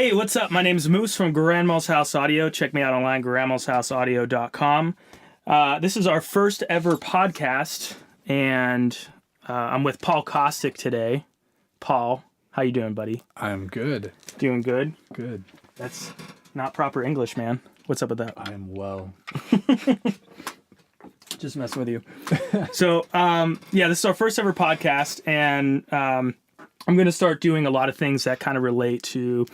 Hey, what's up? My name's Moose from Grandma's House Audio. Check me out online, grandmashouseaudio.com. This is our first ever podcast, and I'm with Paul Kostick today. Paul, how you doing, buddy? I'm good. Doing good? Good. That's not proper English, man. What's up with that? I'm well. Just messing with you. So, this is our first ever podcast, and I'm going to start doing a lot of things that kind of relate to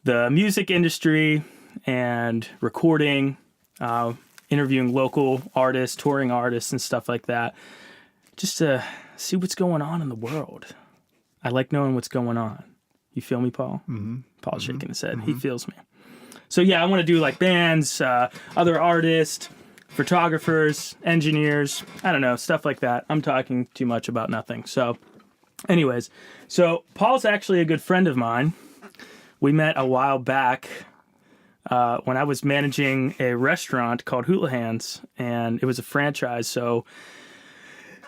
the music industry and recording, interviewing local artists, touring artists, and stuff like that, just to see what's going on in the world. I like knowing what's going on. You feel me, Paul? Mm-hmm. Paul's shaking his head. Mm-hmm. He feels me. So yeah, I want to do like bands, other artists, photographers, engineers, I don't know, stuff like that. I'm talking too much about nothing. So anyways, Paul's actually a good friend of mine. We met a while back when I was managing a restaurant called Houlihan's, and it was a franchise. So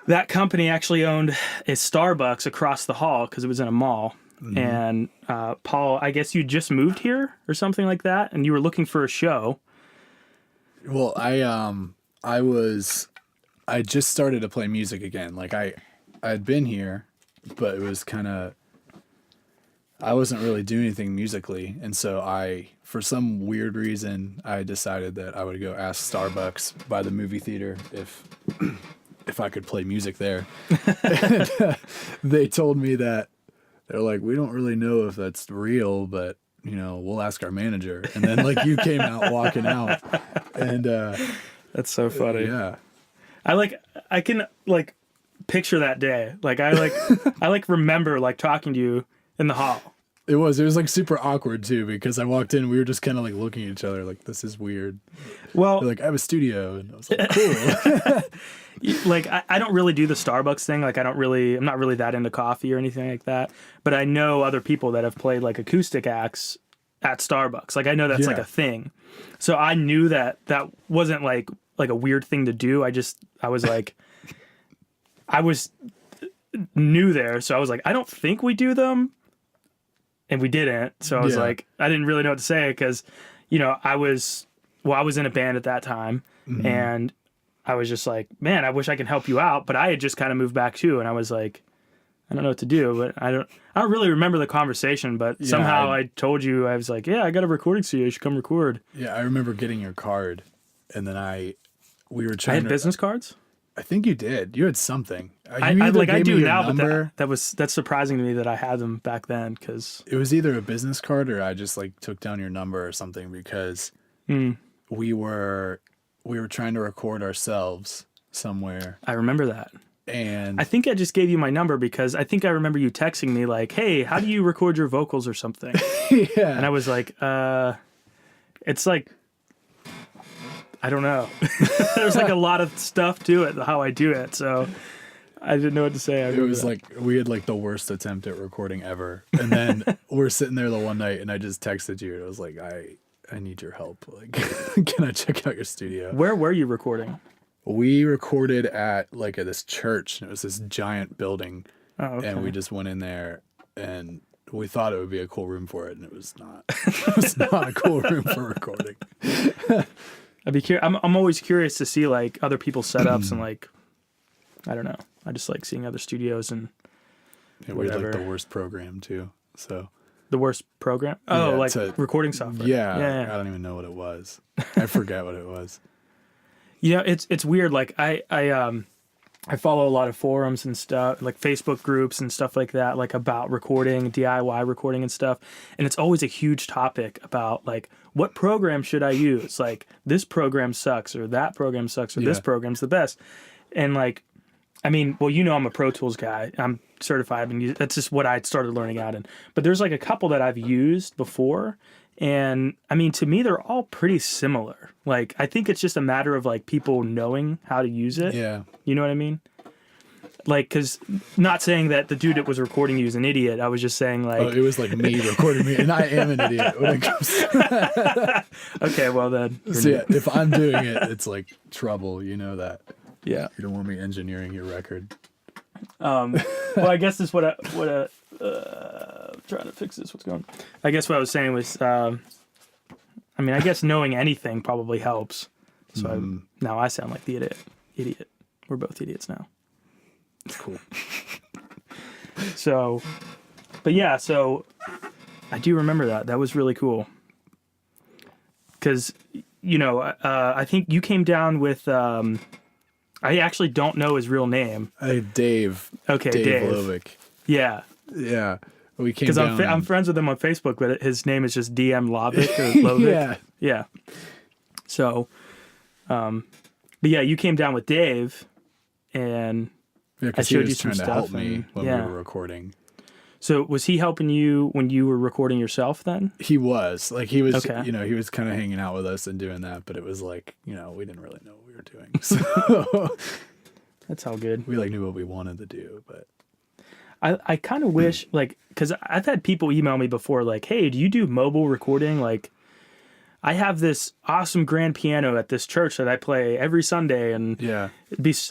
that company actually owned a Starbucks across the hall because it was in a mall. Mm-hmm. And Paul, I guess you just moved here or something like that, and you were looking for a show. Well, I just started to play music again. Like I'd been here, but it was kind of, I wasn't really doing anything musically. And so for some weird reason, I decided that I would go ask Starbucks by the movie theater if I could play music there. And, they told me that, they're like, we don't really know if that's real, but we'll ask our manager. And then like you came out walking out, and that's so funny. Yeah. I can picture that day. I remember talking to you in the hall. It was like super awkward too, because I walked in and we were just kind of like looking at each other like, this is weird. Well, they're like, I have a studio, and I was like, cool. I don't really do the Starbucks thing. I'm not really that into coffee or anything like that, but I know other people that have played acoustic acts at Starbucks. I know that's a thing. So I knew that wasn't like a weird thing to do. I was new there. So I was like, I don't think we do them. And we didn't. So I was I didn't really know what to say because, I was in a band at that time. Mm-hmm. And I was just like, man, I wish I could help you out. But I had just kind of moved back too. And I was like, I don't know what to do. But I don't really remember the conversation. But somehow I told you, I was like, yeah, I got a recording studio. You should come record. Yeah, I remember getting your card. And then we were trying I had business cards? I think you did. You had something. I do now, but that's surprising to me that I had them back then, because it was either a business card or I just took down your number or something, because we were trying to record ourselves somewhere. I remember that. And I think I just gave you my number because I think I remember you texting me like, "Hey, how do you record your vocals or something?" Yeah. And I was like, it's like, I don't know. There's a lot of stuff to it, how I do it. So I didn't know what to say. It was we had the worst attempt at recording ever. And then we're sitting there the one night and I just texted you and I was like, I need your help. Can I check out your studio? Where were you recording? We recorded at at this church, and it was this giant building. Oh, okay. And we just went in there and we thought it would be a cool room for it, and it was not. It was not a cool room for recording. I'm always curious to see other people's setups and I don't know. I just like seeing other studios and whatever. We had the worst program too. So the worst program? Oh, recording software. Yeah. I don't even know what it was. I forget what it was. It's weird. I follow a lot of forums and stuff, Facebook groups and stuff like that, about recording, DIY recording and stuff. And it's always a huge topic about what program should I use? This program sucks, or that program sucks, or this program's the best. And I'm a Pro Tools guy. I'm certified, and that's just what I started learning out in. But there's a couple that I've used before. And to me, they're all pretty similar. I think it's just a matter of people knowing how to use it. Yeah. You know what I mean? Because not saying that the dude that was recording you is an idiot. I was just saying it was me recording me, and I am an idiot when it comes to Okay, well then. So yeah, if I'm doing it, it's trouble. You know that. Yeah. You don't want me engineering your record. Well, I guess this what trying to fix this. What's going on? I guess what I was saying was, I guess knowing anything probably helps. So now I sound like the idiot. We're both idiots now. Cool. So, but yeah, so I do remember that. That was really cool. Because, I think you came down with, I actually don't know his real name. Dave. Okay, Dave Lovick. Yeah. Yeah. We came Because down. I'm friends with him on Facebook, but his name is just DM Lovick or Lovick. Yeah. Yeah. So, but yeah, you came down with Dave, and I showed you some trying to stuff. help me when we were recording. So was he helping you when you were recording yourself then? He was. Like, he was, Okay. he was kind of hanging out with us and doing that, but it was like, we didn't really know what we were doing. So That's all good. we knew what we wanted to do, but I kind of wish, because I've had people email me before, hey, do you do mobile recording? I have this awesome grand piano at this church that I play every Sunday, and yeah.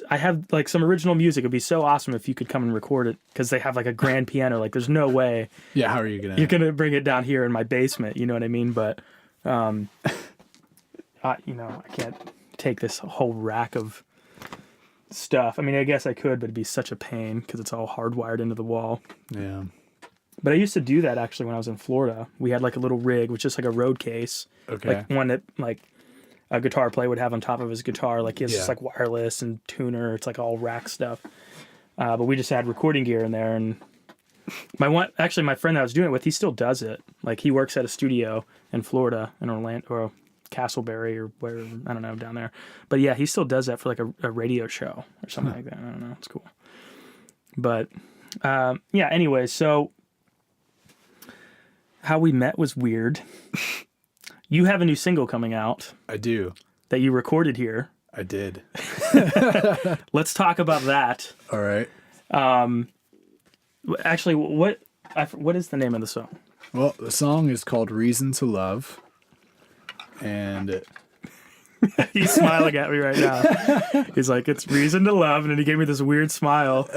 I have some original music. It'd be so awesome if you could come and record it, because they have a grand piano. There's no way Yeah, how are you you're gonna bring it down here in my basement. You know what I mean? But, I can't take this whole rack of stuff. I guess I could, but it'd be such a pain because it's all hardwired into the wall. Yeah. But I used to do that actually when I was in Florida. We had a little rig, which is a road case. Okay. One that a guitar player would have on top of his guitar. He has this wireless and tuner. It's all rack stuff. But we just had recording gear in there, and my friend that I was doing it with, he still does it. He works at a studio in Florida, in Orlando, or Castleberry, or where, I don't know, down there. But yeah, he still does that for a radio show or something like that. I don't know. It's cool. But yeah, anyway, so how we met was weird. You have a new single coming out. I do. That you recorded here. I did. Let's talk about that. All right. Actually, what is the name of the song? Well, the song is called Reason to Love. And he's smiling at me right now. He's like, it's Reason to Love. And then he gave me this weird smile.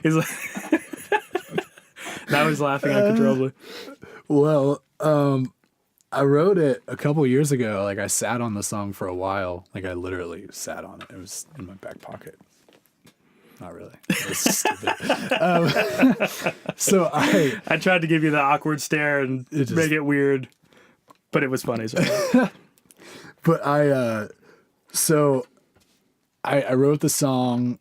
He's like, now he's laughing uncontrollably. Well, I wrote it a couple years ago. I sat on the song for a while. I literally sat on it. It was in my back pocket. Not really. It was stupid. So I tried to give you the awkward stare and make it weird, but it was funny. So. But I wrote the song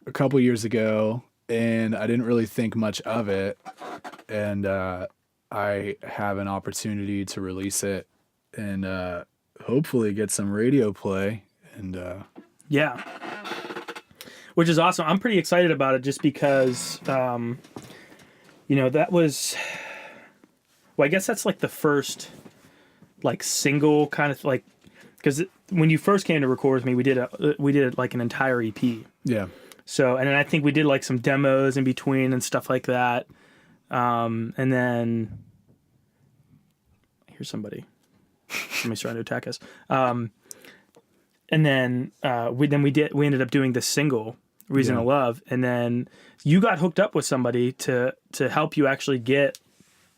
a couple years ago, and I didn't really think much of it. And I have an opportunity to release it and hopefully get some radio play. And yeah, which is awesome. I'm pretty excited about it just because, that was, well, I guess that's the first single kind of because when you first came to record with me, we did an entire EP. Yeah. So, and then I think we did some demos in between and stuff like that. And then here's somebody's trying to attack us. And then we ended up doing this single, Reason to Love. And then you got hooked up with somebody to help you actually get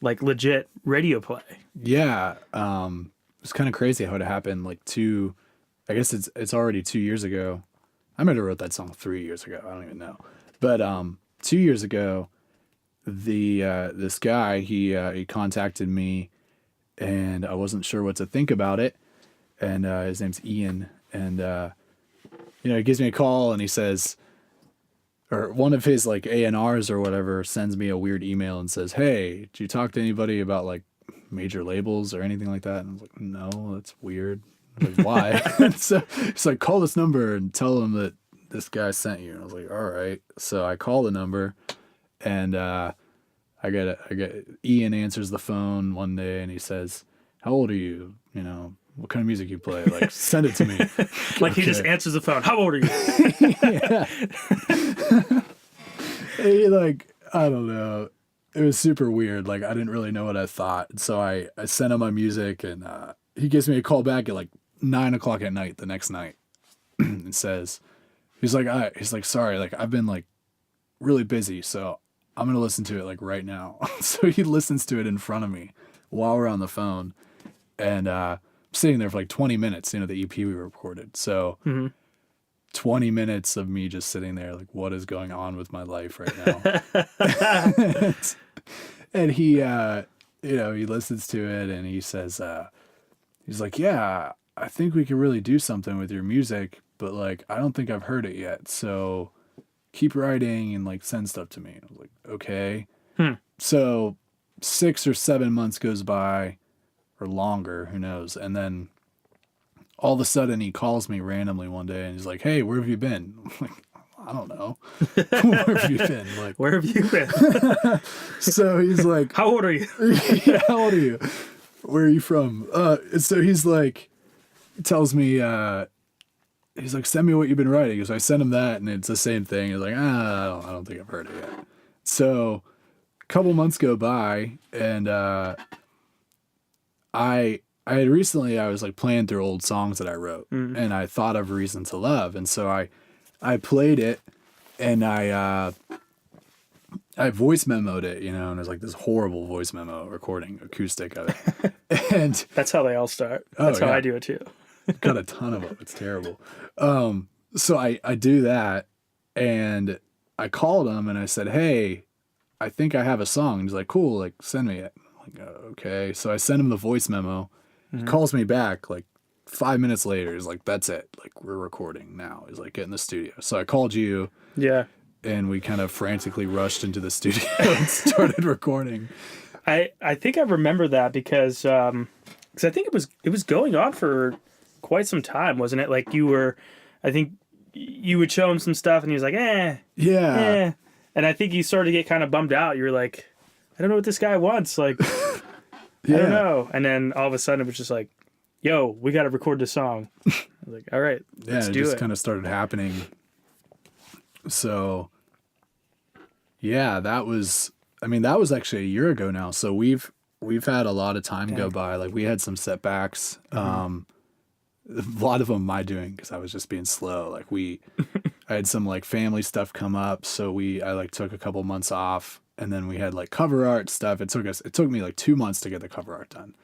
legit radio play. Yeah. It was kind of crazy how it happened. I guess it's already 2 years ago. I might have wrote that song 3 years ago. I don't even know. But 2 years ago, this guy he contacted me, and I wasn't sure what to think about it. And his name's Ian, and he gives me a call and he says, or one of his A&Rs or whatever sends me a weird email and says, "Hey, did you talk to anybody about major labels or anything like that?" And I was like, "No, that's weird." I was like, "Why?" And so he's like, "Call this number and tell them that this guy sent you." And I was like, "All right." So I call the number, and I get Ian answers the phone one day and he says, "How old are you? What kind of music you play? Send it to me." He just answers the phone. "How old are you?" Yeah. He I don't know. It was super weird. I didn't really know what I thought. So I sent him my music, and he gives me a call back at 9 o'clock at night the next night and says, he's like, "Sorry, I've been really busy, so I'm going to listen to it like right now. So he listens to it in front of me while we're on the phone. And sitting there for like 20 minutes, the EP we recorded. So 20 minutes of me just sitting there like, what is going on with my life right now? And he, he listens to it and he says, he's like, yeah, I think we can really do something with your music, but like, I don't think I've heard it yet. So keep writing and like send stuff to me. I was like, okay. So 6 or 7 months goes by or longer, who knows? And then all of a sudden he calls me randomly one day and he's like, hey, where have you been? I'm like, I don't know. Where have you been? Like, where have you been? So he's like, how old are you? Yeah, how old are you? Where are you from? And so he's like, tells me, he's like, send me what you've been writing. So I sent him that and it's the same thing. He's like, I don't think I've heard it yet. So a couple months go by and I had recently, I was like playing through old songs that I wrote and I thought of Reason to Love. And so I played it and I voice memoed it, and it was like this horrible voice memo recording acoustic of it. And that's how they all start. That's how I do it too. Got a ton of them. It's terrible. So I do that and I called him and I said, hey, I think I have a song. And he's like, cool, like send me it. I'm like, okay. So I send him the voice memo. He calls me back like 5 minutes later. He's like, that's it. Like we're recording now. He's like, get in the studio. So I called you. Yeah. And we kind of frantically rushed into the studio and started recording. I think I remember that because I think it was going on for quite some time, wasn't it? Like I think you would show him some stuff and he was like, yeah. And I think he started to get kind of bummed out. You were like, I don't know what this guy wants. Like, I don't know. And then all of a sudden it was just like, yo, we got to record this song. I was like, all right, let's do it. It just kind of started happening. So yeah, that was actually a year ago now. So we've had a lot of time go by. Like we had some setbacks. A lot of them my doing because I was just being slow. Like I had some like family stuff come up. So I like took a couple months off and then we had like cover art stuff. It took me like 2 months to get the cover art done.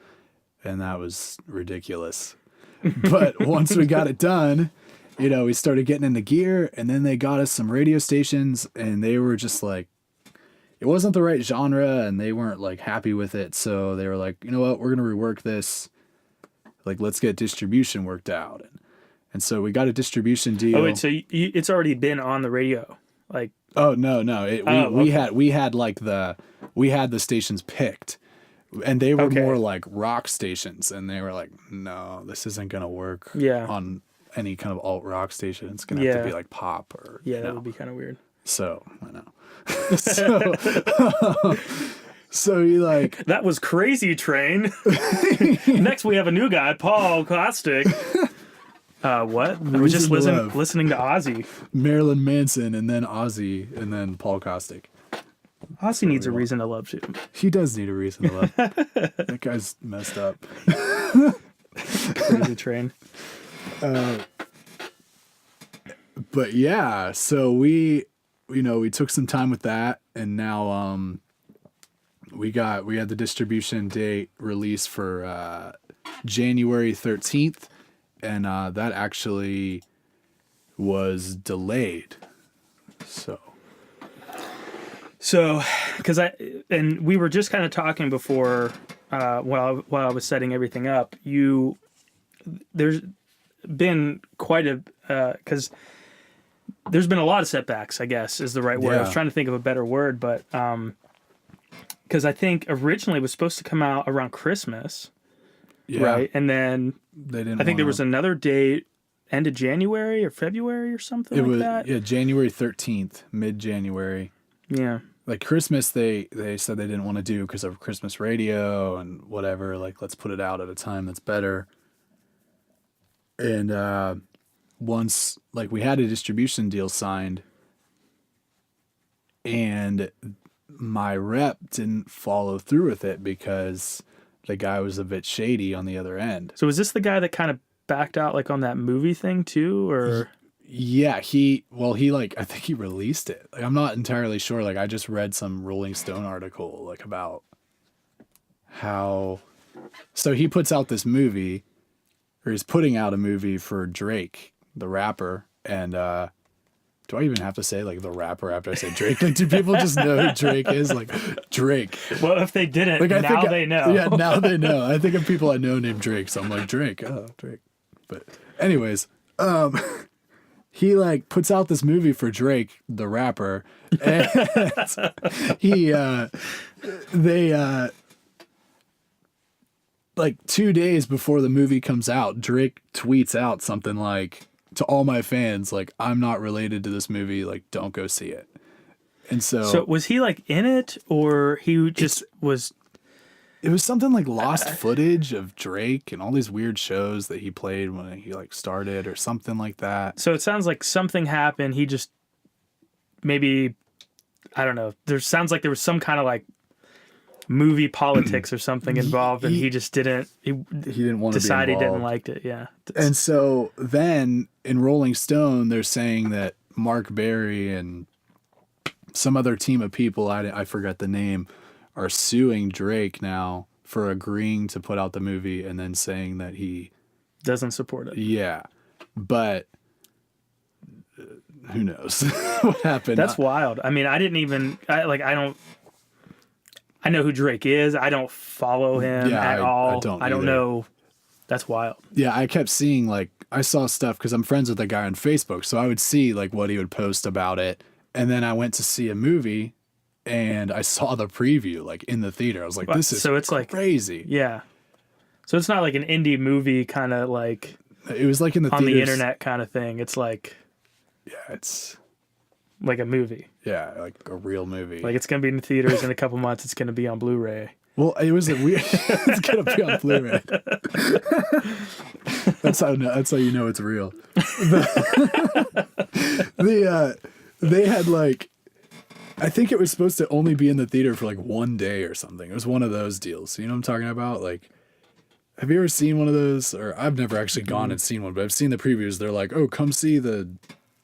And that was ridiculous. But once we got it done, we started getting into gear and then they got us some radio stations and they were just like, it wasn't the right genre and they weren't like happy with it. So they were like, you know what, we're going to rework this. Like, let's get distribution worked out. And so we got a distribution deal. Oh, wait, so it's already been on the radio? Like, oh, no. We had the stations picked and they were more like rock stations and they were like, no, this isn't going to work on any kind of alt rock station. It's going to have to be like pop or, that would be kind of weird. So, I know. So he like that was Crazy Train. Next we have a new guy, Paul Kostick. What? I was just listening to Ozzy, Marilyn Manson, and then Ozzy, and then Paul Kostick. Ozzy needs a reason to love you. He does need a reason to love. That guy's messed up. Crazy Train. But yeah, so we took some time with that, and now we had the distribution date release for January 13th, and that actually was delayed. So, because we were just kind of talking before while I was setting everything up. There's been quite a because. There's been a lot of setbacks, I guess, is the right word. I was trying to think of a better word, but because I think originally it was supposed to come out around Christmas, right? And then I think there was another date, end of January or February or something like that. Yeah, January 13th, mid-January. Yeah. Like Christmas, they said they didn't want to do because of Christmas radio and whatever. Like, let's put it out at a time that's better. And once like we had a distribution deal signed and my rep didn't follow through with it because the guy was a bit shady on the other end. So is this the guy that kind of backed out like on that movie thing too, or? Yeah, like, I think he released it. Like, I'm not entirely sure. Like, I just read some Rolling Stone article, like, about how, so he puts out this movie, or he's putting out a movie for Drake, the rapper. And, do I even have to say, like, the rapper after I say Drake? Like, do people just know who Drake is? Like, Drake. Well, if they didn't, Like, now they know. Yeah, now they know. I think of people I know named Drake, so I'm like, Drake. Oh, Drake. But anyways, he like puts out this movie for Drake, the rapper, and they like 2 days before the movie comes out, Drake tweets out something like, to all my fans, like, I'm not related to this movie, like, don't go see it. And so was he like in it, or he just was? It was something like lost footage of Drake and all these weird shows that he played when he like started, or something like that. So it sounds like something happened. He just maybe, I don't know. There sounds like there was some kind of like movie politics or something involved, and he just didn't. He didn't want to decide be he didn't involved. like it. Yeah. And so then in Rolling Stone, they're saying that Mark Berry and some other team of people, I forget the name, are suing Drake now for agreeing to put out the movie and then saying that he doesn't support it. Yeah. But who knows what happened? That's wild. I mean, I know who Drake is. I don't follow him at all. I don't know. That's wild. Yeah, I kept seeing, like, I saw stuff because I'm friends with the guy on Facebook, so I would see like what he would post about it. And then I went to see a movie and I saw the preview like in the theater. I was like, this is crazy. Yeah. So it's not like an indie movie kind of like, it was like in the on theaters, the internet kind of thing. It's like, yeah, it's like a movie. Yeah, like a real movie. Like, it's going to be in the theaters in a couple months. It's going to be on Blu-ray. Well, it was a weird. It's going to be on Blu-ray. That's how you know it's real. They had like, I think it was supposed to only be in the theater for like 1 day or something. It was one of those deals. You know what I'm talking about? Like, have you ever seen one of those? Or I've never actually gone and seen one, but I've seen the previews. They're like, oh, come see the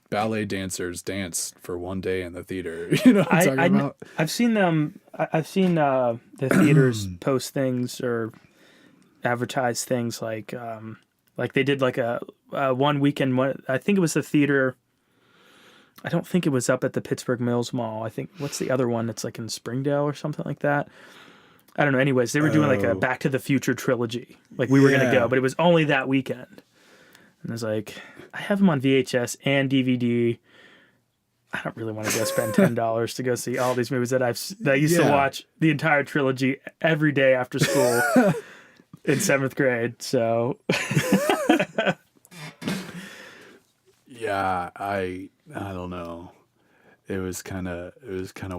ballet dancers dance for 1 day in the theater. You know what I'm talking about? I've seen them. I've seen the theaters post things or advertise things like they did like a one weekend. I think it was the theater. I don't think it was up at the Pittsburgh Mills Mall. I think, what's the other one? It's like in Springdale or something like that. I don't know. Anyways, they were doing like a Back to the Future trilogy. Like, we were going to go, but it was only that weekend. And I was like, I have them on VHS and DVD. I don't really want to go spend $10 to go see all these movies that I used to watch the entire trilogy every day after school in 7th grade. So yeah, I don't know. It was kind of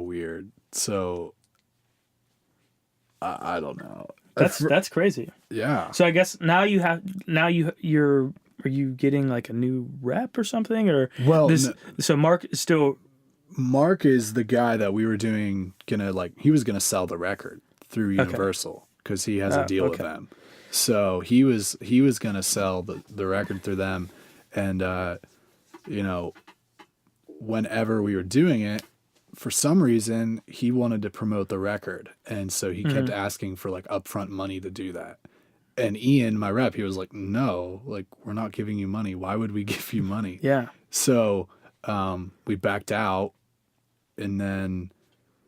weird. So I don't know. That's crazy. Yeah. So I guess are you getting like a new rep or something, or so Mark is still. Mark is the guy that we were he was gonna sell the record through Universal because he has a deal with them. So he was gonna sell the record through them, and whenever we were doing it, for some reason he wanted to promote the record, and so he kept asking for like upfront money to do that. And Ian, my rep, he was like, no, like, we're not giving you money. Why would we give you money? Yeah. So we backed out, and then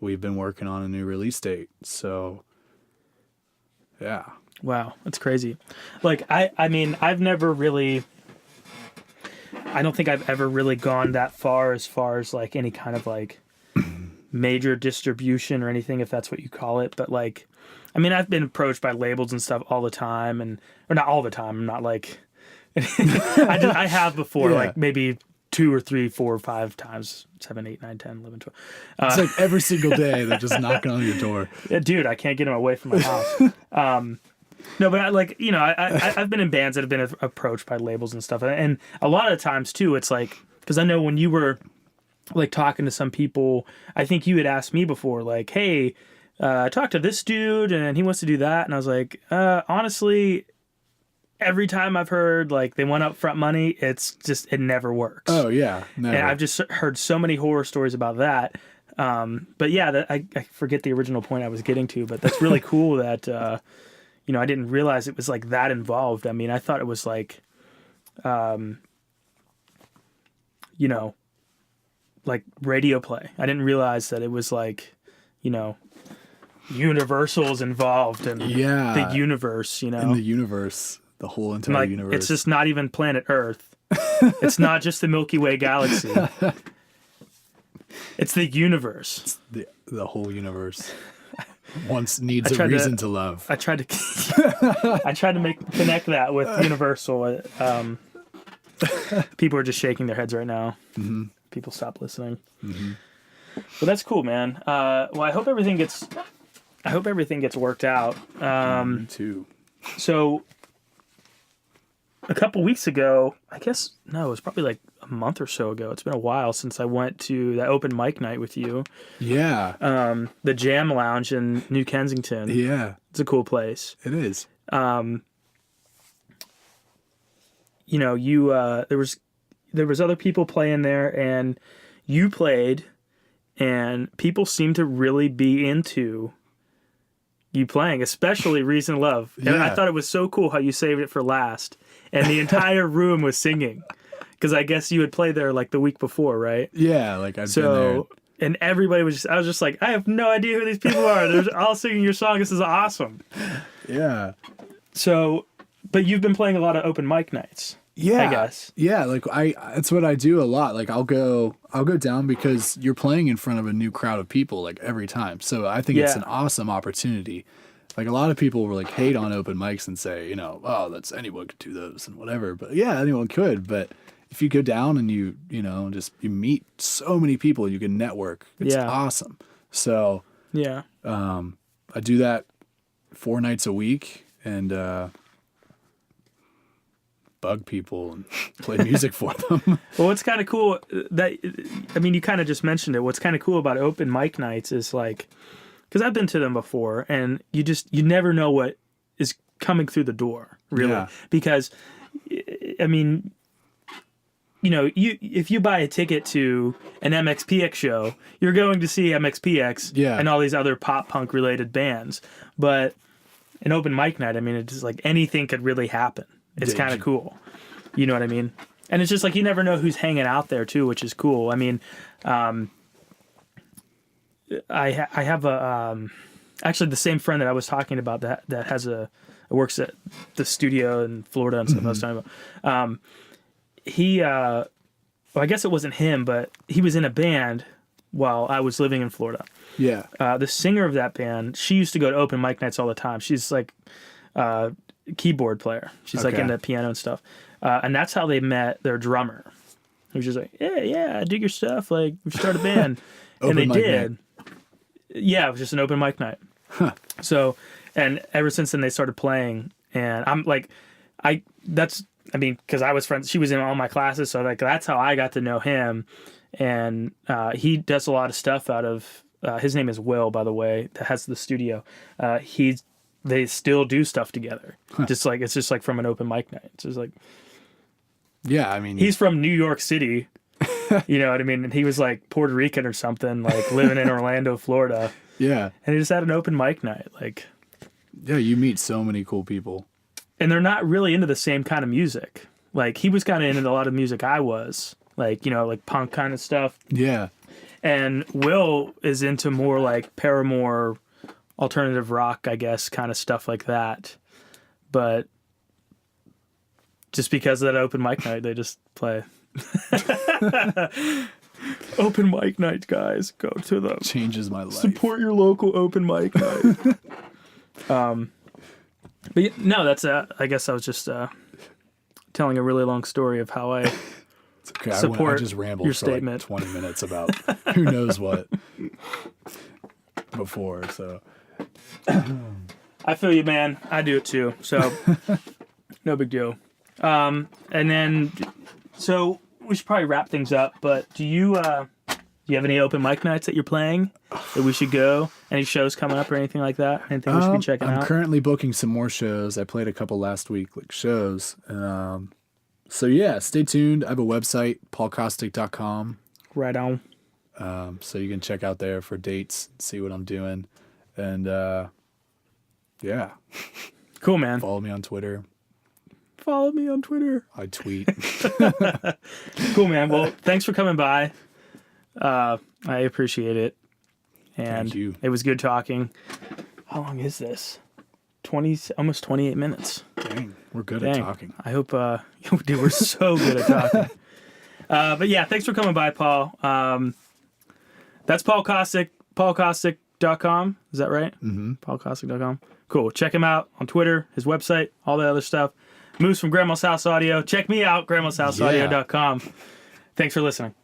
we've been working on a new release date. So, yeah. Wow, that's crazy. Like, I mean, I don't think I've ever really gone that far as like any kind of like major distribution or anything, if that's what you call it. But like, I mean, I've been approached by labels and stuff all the time, or not all the time. I'm not like, I have before, like maybe 2 or 3, 4 or 5 times, 7, 8, 9, 10, 11, 12. It's like every single day they're just knocking on your door. Yeah, dude, I can't get them away from my house. No, but I've been in bands that have been approached by labels and stuff. And a lot of times too, it's like, because I know when you were like talking to some people, I think you had asked me before, like, hey, I talked to this dude and he wants to do that. And I was like, honestly, every time I've heard like they want upfront money, it never works. Oh yeah, never. And I've just heard so many horror stories about that. But yeah, I forget the original point I was getting to, but that's really cool that, I didn't realize it was like that involved. I mean, I thought it was like, like radio play. I didn't realize that it was like, Universal's involved in the universe, In the universe, the whole entire universe. It's just not even planet Earth. It's not just the Milky Way galaxy. It's the universe. It's the whole universe. Once needs a reason to love. I tried to connect that with Universal. People are just shaking their heads right now. Mm-hmm. People stop listening. Mm-hmm. But that's cool, man. Well, I hope everything gets worked out. Me too. So a couple weeks ago, it was probably like a month or so ago. It's been a while since I went to that open mic night with you. Yeah. The Jam Lounge in New Kensington. Yeah. It's a cool place. It is. There was other people playing there, and you played, and people seemed to really be into you playing, especially Reason to Love. And Yeah. I thought it was so cool how you saved it for last, and the entire room was singing, because I guess you had played there like the week before, right? Yeah, like I've been there. And everybody I was just like, I have no idea who these people are. They're all singing your song. This is awesome. Yeah. So, but you've been playing a lot of open mic nights. Yeah, I guess. Yeah, like that's what I do a lot. Like I'll go down because you're playing in front of a new crowd of people like every time. So I think it's an awesome opportunity. Like a lot of people will like hate on open mics and say, oh, that's anyone could do those and whatever. But yeah, anyone could. But if you go down and you meet so many people, you can network. It's awesome. So yeah, I do that 4 nights a week and bug people and play music for them. Well, what's kind of cool you kind of just mentioned it. What's kind of cool about open mic nights is like, because I've been to them before, and you never know what is coming through the door, really. Yeah. Because, I mean, if you buy a ticket to an MXPX show, you're going to see MXPX and all these other pop punk related bands. But an open mic night, I mean, it's just like anything could really happen. It's kind of cool. You know what I mean? And it's just like you never know who's hanging out there too, which is cool. I mean, I have actually the same friend that I was talking about that works at the studio in Florida and stuff I was talking about. I guess it wasn't him, but he was in a band while I was living in Florida. Yeah. The singer of that band, she used to go to open mic nights all the time. She's like keyboard player. She's like into piano and stuff. And that's how they met their drummer. He was just like, yeah, I dig your stuff. Like, we start a band. And they did. Night. Yeah, it was just an open mic night. Huh. So, and ever since then they started playing. And I'm like, because I was friends, she was in all my classes. So like, that's how I got to know him. And he does a lot of stuff out of, his name is Will, by the way, that has the studio. They still do stuff together. Huh. It's just like from an open mic night. It's just like, yeah, I mean, he's from New York City, you know what I mean? And he was like Puerto Rican or something, like living in Orlando, Florida. Yeah. And he just had an open mic night. Like, yeah, you meet so many cool people. And they're not really into the same kind of music. Like, he was kind of into a lot of music I was, like, like punk kind of stuff. Yeah. And Will is into more like Paramore, alternative rock, I guess, kind of stuff like that. But just because of that open mic night, they just play. Open mic night, guys. Go to them. Changes my life. Support your local open mic night. But no, that's I guess I was just telling a really long story of how I support I just rambled your for statement. Like 20 minutes about who knows what before, so. I feel you, man. I do it too. So no big deal. And then, so we should probably wrap things up. But do you Do you have any open mic nights that you're playing that we should go? Any shows coming up or anything like that? Anything we should be checking out? I'm currently booking some more shows. I played a couple last week, like shows. So yeah, stay tuned. I have a website, paulkostick.com. Right on. So you can check out there for dates, see what I'm doing. And yeah. Cool, man. Follow me on Twitter. Follow me on Twitter. I tweet. Cool, man. Well, thanks for coming by. I appreciate it. And Thank you. It was good talking. How long is this? Almost 28 minutes. Dang, we're good at talking. I hope, dude, we're so good at talking. But yeah, thanks for coming by, Paul. That's Paul Kostick, paulkostick.com. Is that right? Mm-hmm. paulkostick.com. Cool. Check him out on Twitter, his website, all the other stuff. Moose from Grandma's House Audio. Check me out, grandmashouseaudio.com. Thanks for listening.